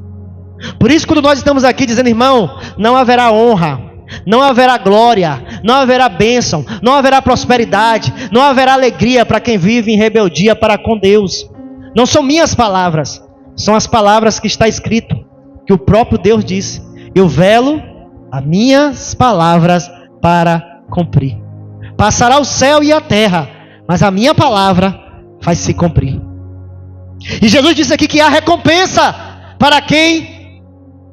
[SPEAKER 1] Por isso, quando nós estamos aqui dizendo, irmão, não haverá honra, não haverá glória, não haverá bênção, não haverá prosperidade, não haverá alegria para quem vive em rebeldia para com Deus. Não são minhas palavras, são as palavras que está escrito, que o próprio Deus disse: eu velo as minhas palavras para cumprir. Passará o céu e a terra, mas a minha palavra vai se cumprir. E Jesus disse aqui que há recompensa para quem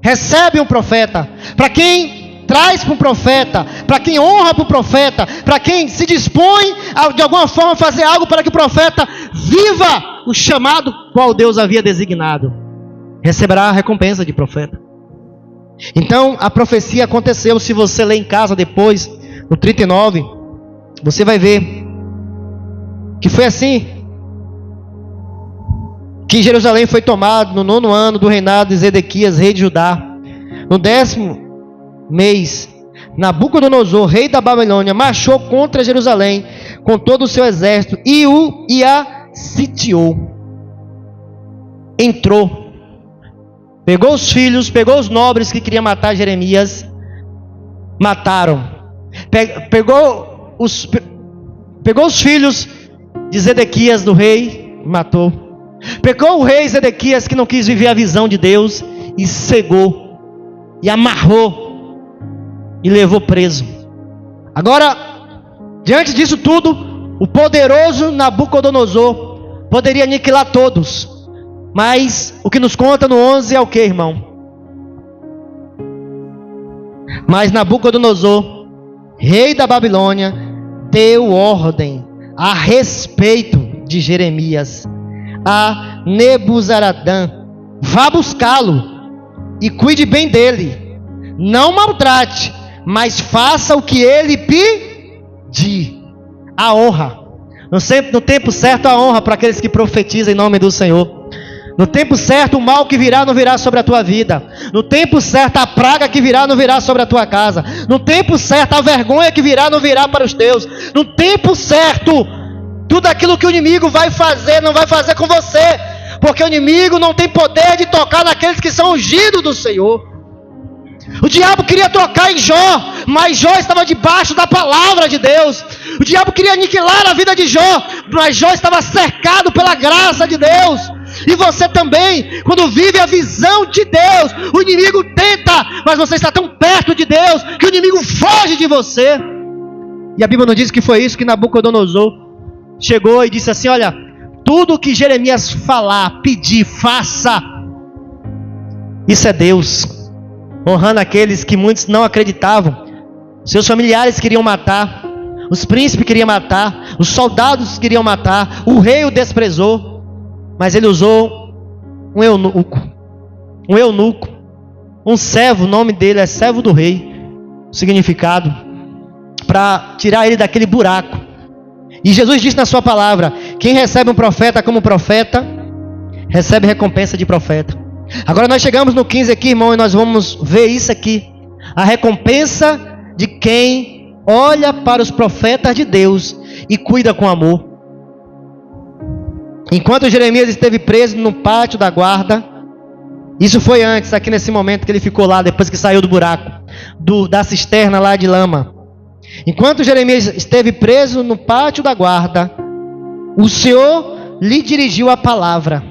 [SPEAKER 1] recebe um profeta, para quem traz para um profeta, para quem honra para o profeta, para quem se dispõe a, de alguma forma, fazer algo para que o profeta viva o chamado qual Deus havia designado. Receberá a recompensa de profeta. Então a profecia aconteceu. Se você ler em casa depois, no 39, você vai ver que foi assim. que Jerusalém foi tomado no 9º ano do reinado de Zedequias, rei de Judá. No 10º mês, Nabucodonosor, rei da Babilônia, marchou contra Jerusalém com todo o seu exército e a sitiou. Entrou, pegou os filhos, pegou os nobres que queriam matar Jeremias, mataram. Pegou os filhos de Zedequias, do rei, matou. Pegou o rei Zedequias, que não quis viver a visão de Deus, e cegou, e amarrou, e levou preso. Agora, diante disso tudo, o poderoso Nabucodonosor poderia aniquilar todos. Mas o que nos conta no 11 é o que, irmão? Mas Nabucodonosor, rei da Babilônia, deu ordem a respeito de Jeremias a Nebuzaradã: vá buscá-lo e cuide bem dele, não maltrate, mas faça o que ele pedir. A honra, no tempo certo, a honra para aqueles que profetizam em nome do Senhor. No tempo certo, o mal que virá não virá sobre a tua vida. No tempo certo, a praga que virá não virá sobre a tua casa. No tempo certo, a vergonha que virá não virá para os teus. No tempo certo, tudo aquilo que o inimigo vai fazer, não vai fazer com você, porque o inimigo não tem poder de tocar naqueles que são ungidos do Senhor. O diabo queria tocar em Jó, mas Jó estava debaixo da palavra de Deus. O diabo queria aniquilar a vida de Jó, mas Jó estava cercado pela graça de Deus. E você também, quando vive a visão de Deus, o inimigo tenta, mas você está tão perto de Deus que o inimigo foge de você. E a Bíblia não diz que foi isso que Nabucodonosor chegou e disse assim: olha, tudo que Jeremias falar, pedir, faça. Isso é Deus honrando aqueles que muitos não acreditavam. Seus familiares queriam matar, os príncipes queriam matar, os soldados queriam matar, o rei o desprezou, mas ele usou um eunuco, um servo, o nome dele é servo do rei, o significado, para tirar ele daquele buraco. E Jesus disse na sua palavra: quem recebe um profeta como profeta, recebe recompensa de profeta. Agora nós chegamos no 15 aqui, irmão, e nós vamos ver isso aqui. A recompensa de quem olha para os profetas de Deus e cuida com amor. Enquanto Jeremias esteve preso no pátio da guarda, isso foi antes, aqui nesse momento que ele ficou lá, depois que saiu do buraco, da cisterna lá de lama. Enquanto Jeremias esteve preso no pátio da guarda, o Senhor lhe dirigiu a palavra: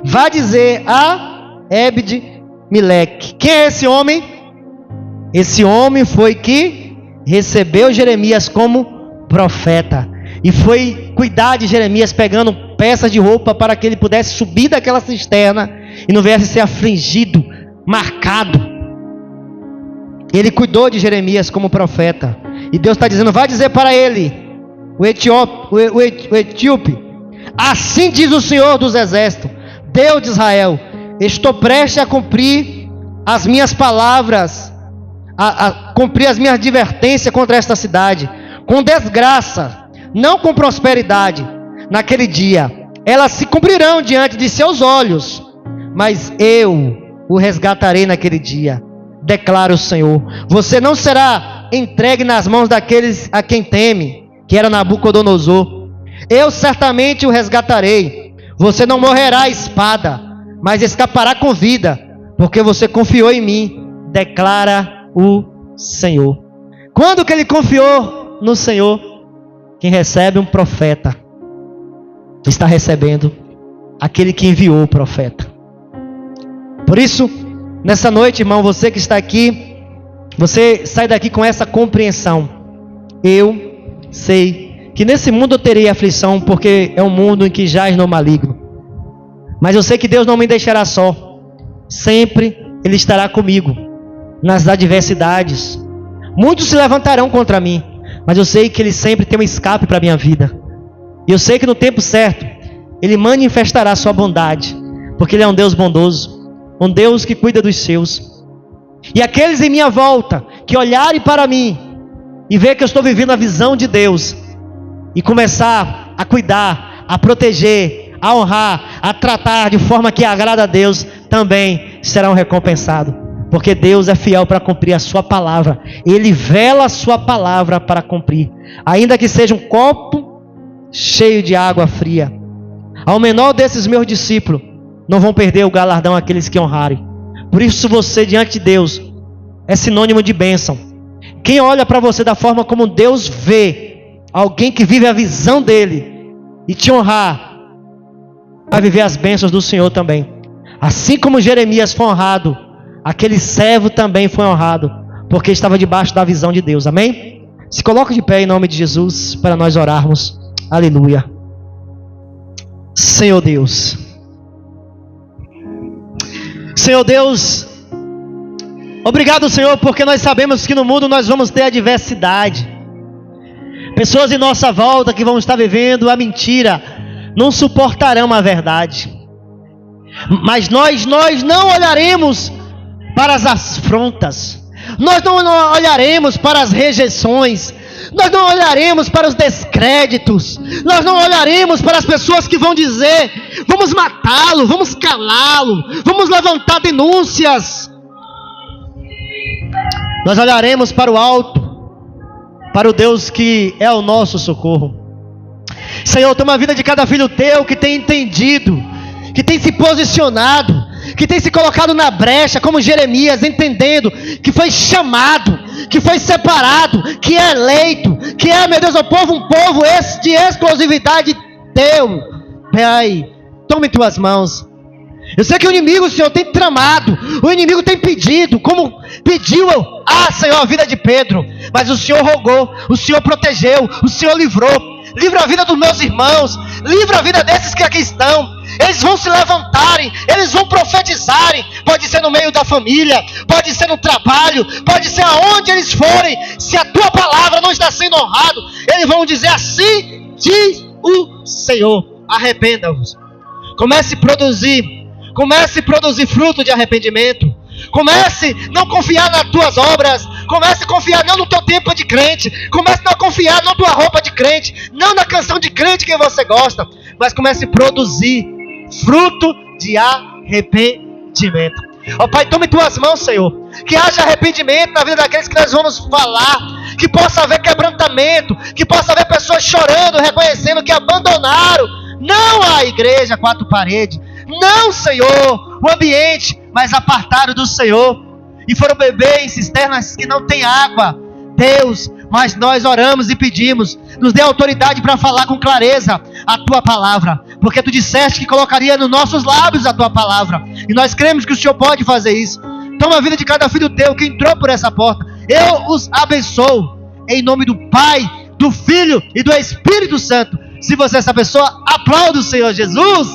[SPEAKER 1] vá dizer a Ebed-Meleque. Quem é esse homem? Esse homem foi que recebeu Jeremias como profeta e foi cuidar de Jeremias, pegando peças de roupa para que ele pudesse subir daquela cisterna e não viesse ser afligido, marcado. Ele cuidou de Jeremias como profeta. E Deus está dizendo: vai dizer para ele, o etíope: assim diz o Senhor dos exércitos, Deus de Israel, estou prestes a cumprir as minhas palavras, a cumprir as minhas advertências contra esta cidade, com desgraça, não com prosperidade. Naquele dia, elas se cumprirão diante de seus olhos, mas eu o resgatarei naquele dia, declara o Senhor. Você não será entregue nas mãos daqueles a quem teme, que era Nabucodonosor. Eu certamente o resgatarei. Você não morrerá à espada, mas escapará com vida, porque você confiou em mim, declara o Senhor. Quando que ele confiou no Senhor? Quem recebe um profeta está recebendo aquele que enviou o profeta. Por isso, nessa noite, irmão, você que está aqui, você sai daqui com essa compreensão. Eu sei que nesse mundo eu terei aflição, porque é um mundo em que jaz no maligno. Mas eu sei que Deus não me deixará só. Sempre Ele estará comigo nas adversidades. Muitos se levantarão contra mim, mas eu sei que Ele sempre tem um escape para a minha vida. E eu sei que no tempo certo Ele manifestará a sua bondade, porque Ele é um Deus bondoso, um Deus que cuida dos seus. E aqueles em minha volta que olharem para mim e ver que eu estou vivendo a visão de Deus e começar a cuidar, a proteger, a honrar, a tratar de forma que agrada a Deus, também serão recompensados. Porque Deus é fiel para cumprir a sua palavra. Ele vela a sua palavra para cumprir. Ainda que seja um copo cheio de água fria. Ao menor desses meus discípulos, não vão perder o galardão aqueles que honrarem. Por isso você diante de Deus é sinônimo de bênção. Quem olha para você da forma como Deus vê, alguém que vive a visão dele e te honrar, vai viver as bênçãos do Senhor também. Assim como Jeremias foi honrado, aquele servo também foi honrado, porque estava debaixo da visão de Deus. Amém? Se coloque de pé em nome de Jesus para nós orarmos. Aleluia. Senhor Deus, obrigado, Senhor, porque nós sabemos que no mundo nós vamos ter adversidade. Pessoas em nossa volta que vão estar vivendo a mentira, não suportarão a verdade. Mas nós não olharemos para as afrontas, nós não olharemos para as rejeições, nós não olharemos para os descréditos, nós não olharemos para as pessoas que vão dizer: vamos matá-lo, vamos calá-lo, vamos levantar denúncias. Nós olharemos para o alto, para o Deus que é o nosso socorro. Senhor, toma a vida de cada filho teu que tem entendido, que tem se posicionado, que tem se colocado na brecha, como Jeremias, entendendo que foi chamado, que foi separado, que é eleito, que é, meu Deus, um povo de exclusividade teu. Pai, tome em tuas mãos. Eu sei que o inimigo, Senhor, tem tramado, o inimigo tem pedido, como pediu, Senhor, a vida de Pedro, mas o Senhor rogou, o Senhor protegeu, o Senhor livrou. Livra a vida dos meus irmãos, livra a vida desses que aqui estão. Eles vão se levantarem, eles vão profetizarem. Pode ser no meio da família, pode ser no trabalho, pode ser aonde eles forem. Se a tua palavra não está sendo honrada, eles vão dizer: assim diz o Senhor. Arrependa-vos. Comece a produzir fruto de arrependimento. Comece a não confiar nas tuas obras. Comece a confiar não no teu tempo de crente. Comece a não confiar na tua roupa de crente, não na canção de crente que você gosta, mas comece a produzir fruto de arrependimento. Ó Pai, tome tuas mãos, Senhor, que haja arrependimento na vida daqueles que nós vamos falar, que possa haver quebrantamento, que possa haver pessoas chorando, reconhecendo que abandonaram não a igreja, quatro paredes, não, Senhor, o ambiente, mas apartaram do Senhor e foram beber em cisternas que não tem água. Deus, mas nós oramos e pedimos, nos dê autoridade para falar com clareza a tua palavra, porque tu disseste que colocaria nos nossos lábios a tua palavra, e nós cremos que o Senhor pode fazer isso. Toma a vida de cada filho teu que entrou por essa porta. Eu os abençoo em nome do Pai, do Filho e do Espírito Santo. Se você é essa pessoa, aplaude o Senhor Jesus.